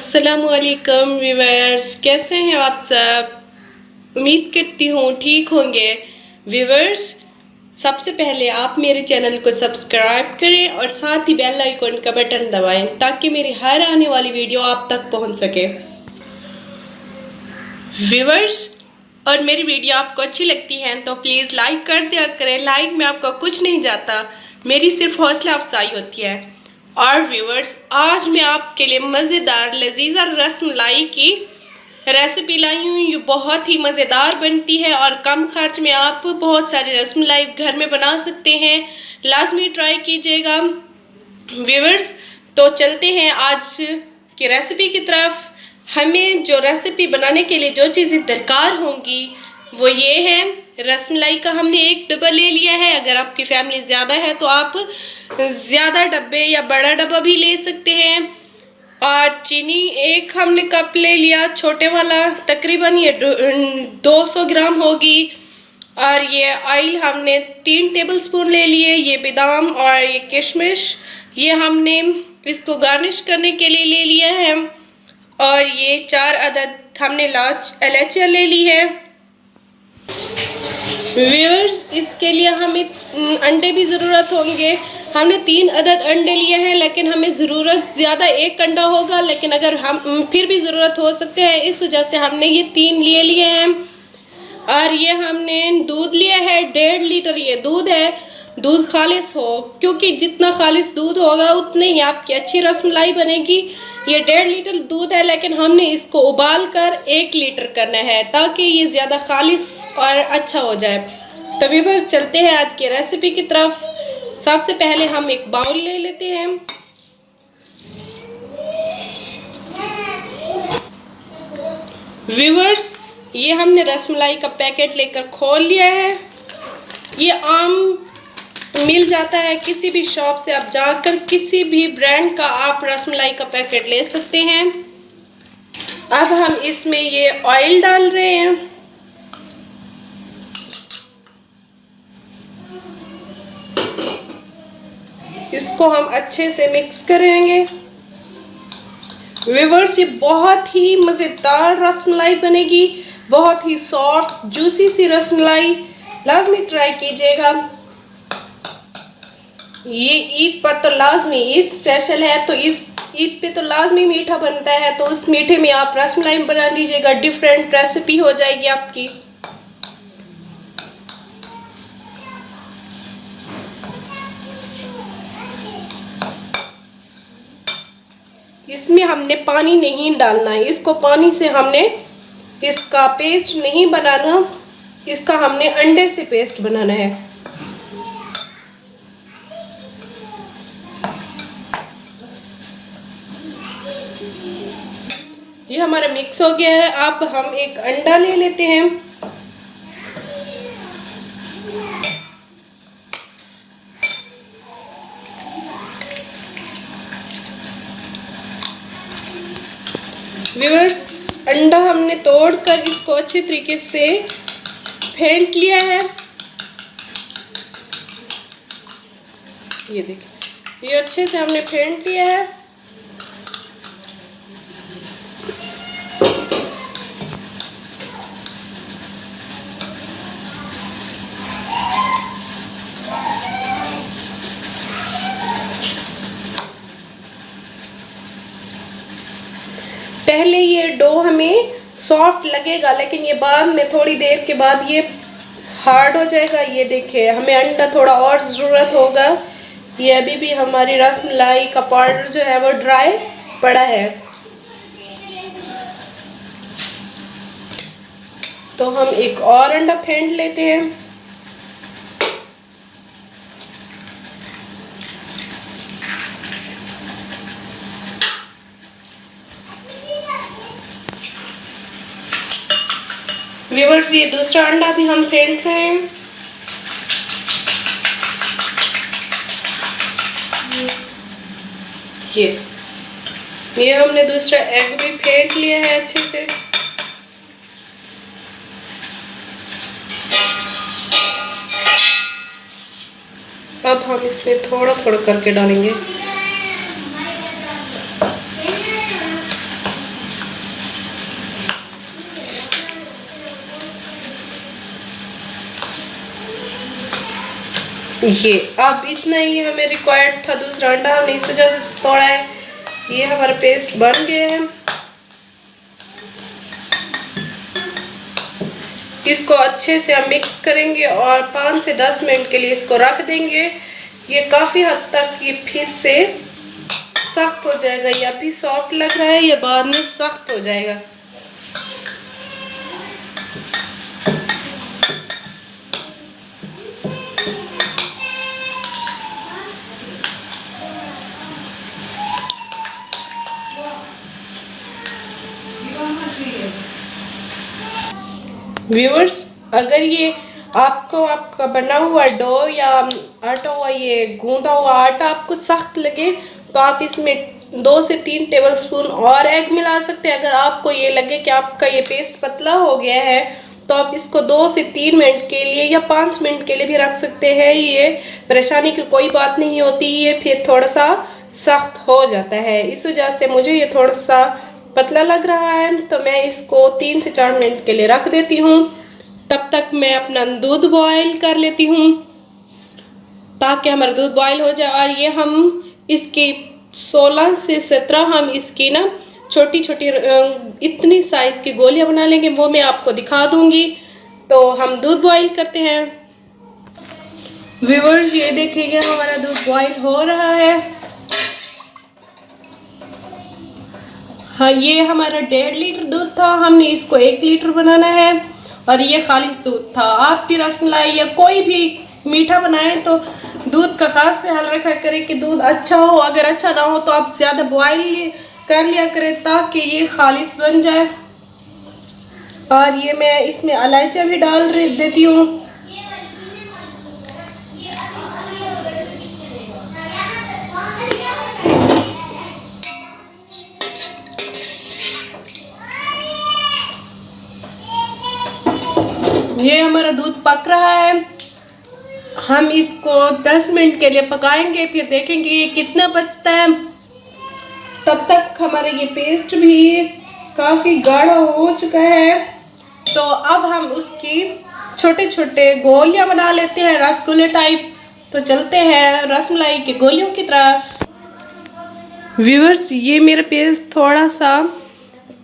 अस्सलामुअलैकुम व्यूवर्स, कैसे हैं आप सब। उम्मीद करती हूँ ठीक होंगे। व्यूवर्स, सबसे पहले आप मेरे चैनल को सब्सक्राइब करें और साथ ही बेल आइकन का बटन दबाएं ताकि मेरी हर आने वाली वीडियो आप तक पहुँच सके। व्यूवर्स, और मेरी वीडियो आपको अच्छी लगती है तो प्लीज़ लाइक कर दिया करें। लाइक में आपका कुछ नहीं जाता, मेरी सिर्फ हौसला अफजाई होती है। और व्यूवर्स, आज मैं आपके लिए मज़ेदार लजीजा रसमलाई की रेसिपी लाई हूँ। ये बहुत ही मज़ेदार बनती है और कम खर्च में आप बहुत सारी रसमलाई घर में बना सकते हैं। लाजमी ट्राई कीजिएगा। व्यूवर्स, तो चलते हैं आज की रेसिपी की तरफ। हमें जो रेसिपी बनाने के लिए जो चीज़ें दरकार होंगी वो ये है। रसमलाई का हमने एक डब्बा ले लिया है। अगर आपकी फैमिली ज़्यादा है तो आप ज़्यादा डब्बे या बड़ा डब्बा भी ले सकते हैं। और चीनी एक हमने कप ले लिया छोटे वाला, तकरीबन ये 200 ग्राम होगी। और ये ऑयल हमने 3 टेबलस्पून ले लिए। ये बादाम और ये किशमिश ये हमने इसको गार्निश करने के लिए ले लिया है। और ये 4 अदद हमने इलायचियाँ ले ली है। व्यूअर्स, इसके लिए हमें अंडे भी ज़रूरत होंगे। हमने 3 अदद अंडे लिए हैं, लेकिन हमें ज़रूरत ज़्यादा 1 अंडा होगा, लेकिन अगर हम फिर भी ज़रूरत हो सकते हैं, इस वजह से हमने ये 3 ले लिए हैं। और ये हमने दूध लिया है 1.5 लीटर। ये दूध है, दूध खालिस हो, क्योंकि जितना खालिस दूध होगा उतनी ही आपकी अच्छी रसमलाई बनेगी। ये 1.5 लीटर दूध है, लेकिन हमने इसको उबाल कर 1 लीटर करना है ताकि ये ज़्यादा खालिस और अच्छा हो जाए। तो व्यूअर्स, चलते हैं आज की रेसिपी की तरफ। सबसे पहले हम एक बाउल ले लेते हैं। व्यूअर्स, ये हमने रसमलाई का पैकेट लेकर खोल लिया है। ये आम मिल जाता है किसी भी शॉप से, आप जाकर किसी भी ब्रांड का आप रसमलाई का पैकेट ले सकते हैं। अब हम इसमें ये ऑयल डाल रहे हैं। इसको हम अच्छे से मिक्स करेंगे। व्यूअर्स, ये बहुत ही मज़ेदार रसमलाई बनेगी, बहुत ही सॉफ्ट जूसी सी रसमलाई। लाजमी ट्राई कीजिएगा। ये ईद पर तो लाजमी, ईद स्पेशल है तो इस ईद पे तो लाजमी मीठा बनता है, तो उस मीठे में आप रसमलाई बना लीजिएगा। डिफरेंट रेसिपी हो जाएगी आपकी। इसमें हमने पानी नहीं डालना है। इसको पानी से हमने इसका पेस्ट नहीं बनाना, इसका हमने अंडे से पेस्ट बनाना है। ये हमारा मिक्स हो गया है। अब हम एक अंडा ले लेते हैं। व्यूअर्स, अंडा हमने तोड़कर इसको अच्छे तरीके से फेंट लिया है। ये देखिए, ये अच्छे से हमने फेंट लिया है। पहले ये डो हमें सॉफ्ट लगेगा, लेकिन ये बाद में थोड़ी देर के बाद ये हार्ड हो जाएगा। ये देखिए, हमें अंडा थोड़ा और ज़रूरत होगा। ये अभी भी हमारी रसमलाई का पाउडर जो है वो ड्राई पड़ा है, तो हम एक और अंडा फेंट लेते हैं। व्यूअर्स, ये दूसरा अंडा भी हम फेंट रहे हैं। ये हमने दूसरा एग भी फेंट लिया है अच्छे से। अब हम इसमें थोड़ा थोड़ा करके डालेंगे। ये अब इतना ही हमें रिक्वायर्ड था, दूसरा अंडा हमने इस वजह से तोड़ा है। ये हमारा पेस्ट बन गया है। इसको अच्छे से हम मिक्स करेंगे और 5 से 10 मिनट के लिए इसको रख देंगे। ये काफ़ी हद तक ये फिर से सख्त हो जाएगा। ये अभी सॉफ्ट लग रहा है, ये बाद में सख्त हो जाएगा। व्यूअर्स, अगर ये आपका बना हुआ डो या आटा हुआ, ये गूंदा हुआ आटा आपको सख्त लगे तो आप इसमें 2 से 3 टेबलस्पून और एग मिला सकते हैं। अगर आपको ये लगे कि आपका ये पेस्ट पतला हो गया है तो आप इसको 2 से 3 मिनट के लिए या 5 मिनट के लिए भी रख सकते हैं। ये परेशानी की कोई बात नहीं होती, ये फिर थोड़ा सा सख्त हो जाता है। इस वजह से मुझे ये थोड़ा सा पतला लग रहा है तो मैं इसको 3 से 4 मिनट के लिए रख देती हूँ। तब तक मैं अपना दूध बॉईल कर लेती हूँ ताकि हमारा दूध बॉईल हो जाए। और ये हम इसकी 16 से 17 हम इसकी ना छोटी छोटी इतनी साइज़ की गोलियां बना लेंगे, वो मैं आपको दिखा दूंगी। तो हम दूध बॉईल करते हैं। व्यूअर्स, ये देखिए हमारा दूध बॉईल हो रहा है। हाँ, ये हमारा 1.5 लीटर दूध था, हमने इसको 1 लीटर बनाना है। और ये खालिश दूध था। आप भी रसमलाई या कोई भी मीठा बनाएं तो दूध का खास ख्याल रखा करें कि दूध अच्छा हो। अगर अच्छा ना हो तो आप ज़्यादा बॉईल कर लिया करें ताकि ये खालिश बन जाए। और ये मैं इसमें इलायची भी डाल देती हूँ। ये हमारा दूध पक रहा है। हम इसको 10 मिनट के लिए पकाएंगे, फिर देखेंगे ये कितना बचता है। तब तक हमारा ये पेस्ट भी काफ़ी गाढ़ा हो चुका है। तो अब हम उसकी छोटे छोटे गोलियां बना लेते हैं, रसगुल्ले टाइप। तो चलते हैं रसमलाई की गोलियों की तरफ। व्यूअर्स, ये मेरा पेस्ट थोड़ा सा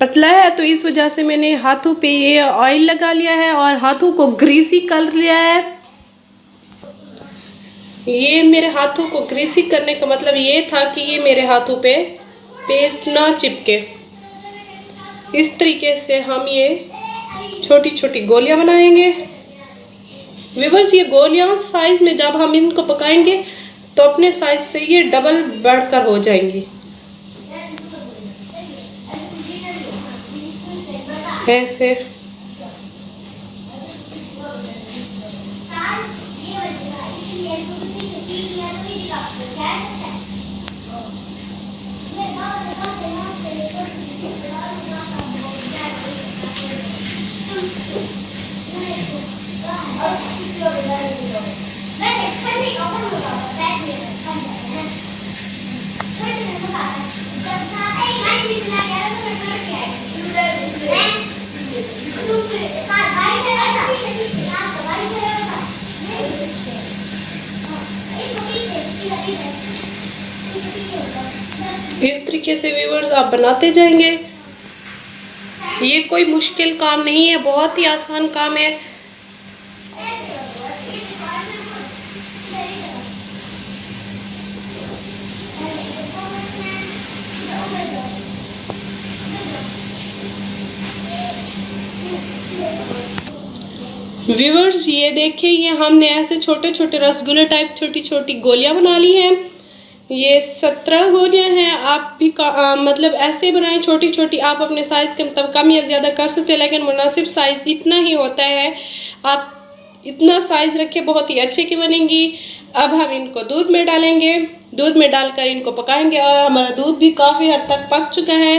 पतला है तो इस वजह से मैंने हाथों पे ये ऑयल लगा लिया है और हाथों को ग्रीसी कर लिया है। ये मेरे हाथों को ग्रीसी करने का मतलब ये था कि ये मेरे हाथों पे पेस्ट ना चिपके। इस तरीके से हम ये छोटी छोटी गोलियां बनाएंगे। व्यूअर्स, ये गोलियां साइज में जब हम इनको पकाएंगे तो अपने साइज से ये डबल बढ़कर हो जाएंगी। ऐसे इस तरीके से व्यूअर्स आप बनाते जाएंगे। ये कोई मुश्किल काम नहीं है, बहुत ही आसान काम है। व्यूअर्स, ये देखिए, ये हमने ऐसे छोटे छोटे रसगुल्ले टाइप छोटी छोटी गोलियां बना ली हैं। ये 17 गोलियां हैं। आप भी मतलब ऐसे बनाएं छोटी छोटी। आप अपने साइज़ के मतलब कम या ज़्यादा कर सकते हैं, लेकिन मुनासिब साइज़ इतना ही होता है। आप इतना साइज़ रखें, बहुत ही अच्छे की बनेंगी। अब हम इनको दूध में डालेंगे, दूध में डालकर इनको पकाएंगे। और हमारा दूध भी काफ़ी हद तक पक चुका है।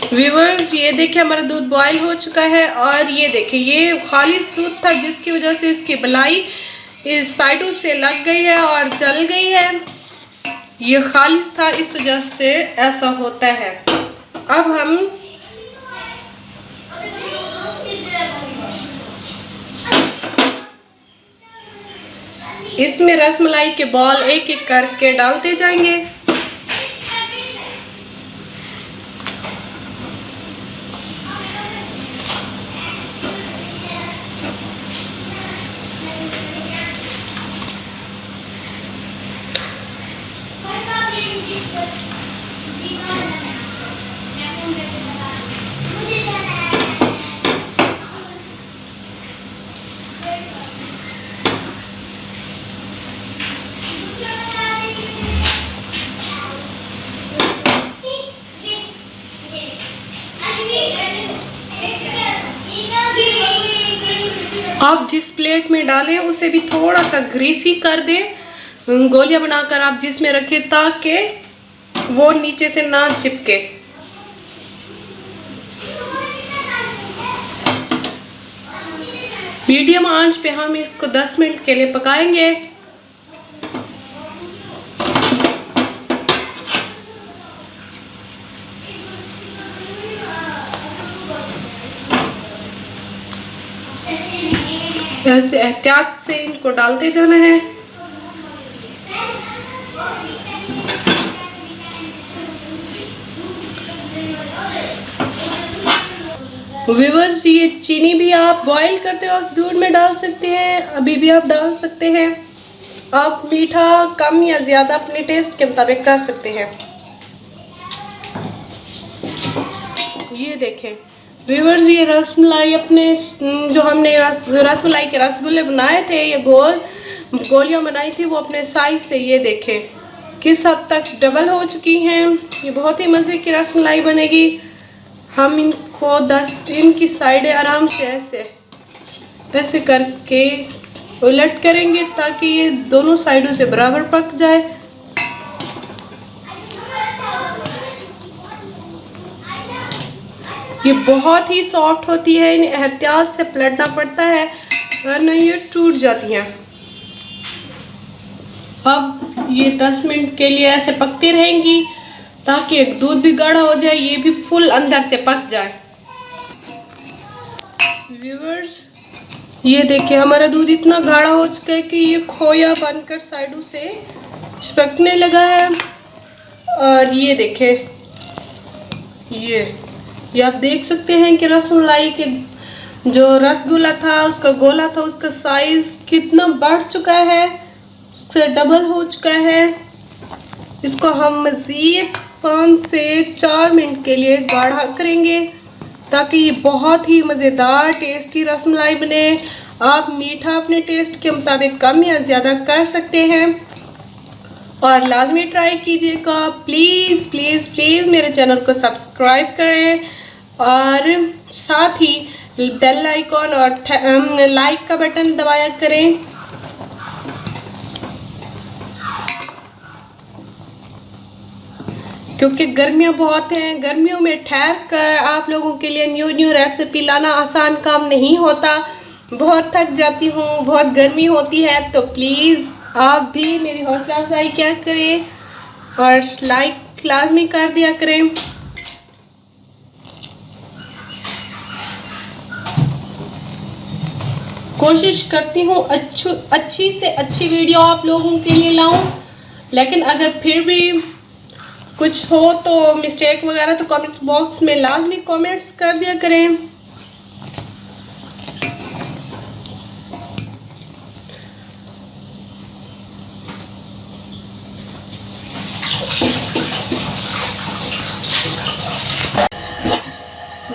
व्यूअर्स, ये देखिए हमारा दूध बॉईल हो चुका है। और ये देखिए, ये खालिश दूध था जिसकी वजह से इसकी बलाई इस साइडों से लग गई है और जल गई है। ये खालिश था, इस वजह से ऐसा होता है। अब हम इसमें रसमलाई के बॉल एक एक करके डालते जाएंगे। आप जिस प्लेट में डालें उसे भी थोड़ा सा ग्रीसी कर दें। गोलियां बनाकर आप जिसमें रखें ताकि वो नीचे से ना चिपके। मीडियम आंच पे हम इसको 10 मिनट के लिए पकाएंगे। ऐसे एहतियात से इनको डालते जाना है। व्यूअर्स, ये चीनी भी आप बॉईल करते वक्त दूध में डाल सकते हैं, अभी भी आप डाल सकते हैं। आप मीठा कम या ज़्यादा अपने टेस्ट के मुताबिक कर सकते हैं। ये देखें व्यूअर्स, ये रसमलाई अपने जो हमने रसमलाई के रसगुल्ले बनाए थे, ये गोलियां बनाई थी, वो अपने साइज से ये देखें किस हद तक डबल हो चुकी हैं। ये बहुत ही मज़े की रसमलाई बनेगी। हम इनको इनकी साइडें आराम से ऐसे करके उलट करेंगे ताकि ये दोनों साइडों से बराबर पक जाए। ये बहुत ही सॉफ्ट होती है, इन्हें एहतियात से पलटना पड़ता है वरना ये टूट जाती हैं। अब ये 10 मिनट के लिए ऐसे पकती रहेंगी ताकि एक दूध भी गाढ़ा हो जाए, ये भी फुल अंदर से पक जाए। व्यूअर्स, ये देखिए हमारा दूध इतना गाढ़ा हो चुका है कि ये खोया बनकर साइडों से चिपकने लगा है। और ये देखें, ये आप देख सकते हैं कि रसमलाई के जो रसगुल्ला था, उसका गोला था, उसका साइज कितना बढ़ चुका है, उससे डबल हो चुका है। इसको हम मज़ीद 5 से 4 मिनट के लिए गाढ़ा करेंगे ताकि ये बहुत ही मज़ेदार टेस्टी रसमलाई बने। आप मीठा अपने टेस्ट के मुताबिक कम या ज़्यादा कर सकते हैं और लाजमी ट्राई कीजिएगा। प्लीज़ प्लीज़ प्लीज़ मेरे चैनल को सब्सक्राइब करें और साथ ही बेल आइकॉन और लाइक का बटन दबाया करें। क्योंकि गर्मियाँ बहुत हैं, गर्मियों में ठहर कर आप लोगों के लिए न्यू रेसिपी लाना आसान काम नहीं होता। बहुत थक जाती हूँ, बहुत गर्मी होती है, तो प्लीज़ आप भी मेरी हौसला अफजाई क्या करें और लाइक लाजमी कर दिया करें। कोशिश करती हूँ अच्छी से अच्छी वीडियो आप लोगों के लिए लाऊं, लेकिन अगर फिर भी कुछ हो तो मिस्टेक वगैरह तो कमेंट बॉक्स में लाजमी कमेंट्स कर दिया करें।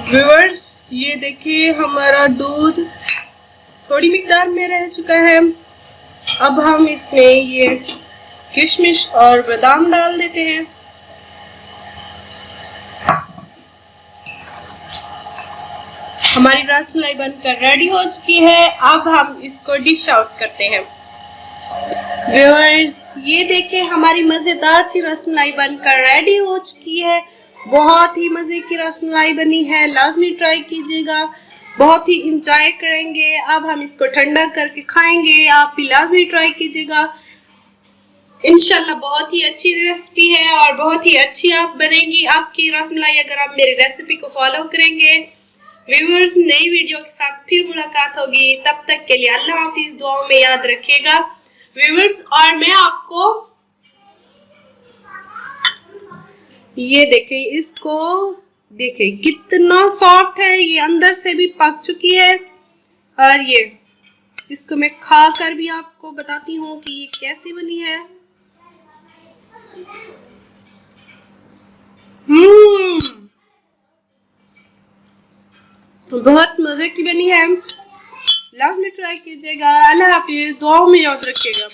व्यूअर्स, ये देखिए हमारा दूध थोड़ी मिकदार में रह चुका है। अब हम इसमें ये किशमिश और बादाम डाल देते हैं। हमारी रसमलाई बनकर रेडी हो चुकी है। अब हम इसको डिश आउट करते हैं। व्यूअर्स, ये देखें हमारी मज़ेदार सी रसमलाई बनकर रेडी हो चुकी है। बहुत ही मज़े की रसमलाई बनी है, लाजमी ट्राई कीजिएगा, बहुत ही इंजॉय करेंगे। अब हम इसको ठंडा करके खाएंगे, आप भी लाजमी ट्राई कीजिएगा। इंशाल्लाह बहुत ही अच्छी रेसिपी है और बहुत ही अच्छी आप बनेगी आपकी रसमलाई अगर आप मेरी रेसिपी को फॉलो करेंगे। व्यूअर्स, नई वीडियो के साथ फिर मुलाकात होगी, तब तक के लिए अल्लाह हाफिज़। दुआओं में याद रखिएगा। व्यूअर्स, और मैं आपको ये देखें, इसको देखें कितना सॉफ्ट है, ये अंदर से भी पक चुकी है। और ये इसको मैं खा कर भी आपको बताती हूँ कि ये कैसी बनी है। बहुत मजे की बनी है। लाजमी ट्राई कीजिएगा। अल्लाह हाफिज, दुआओं में याद रखिएगा।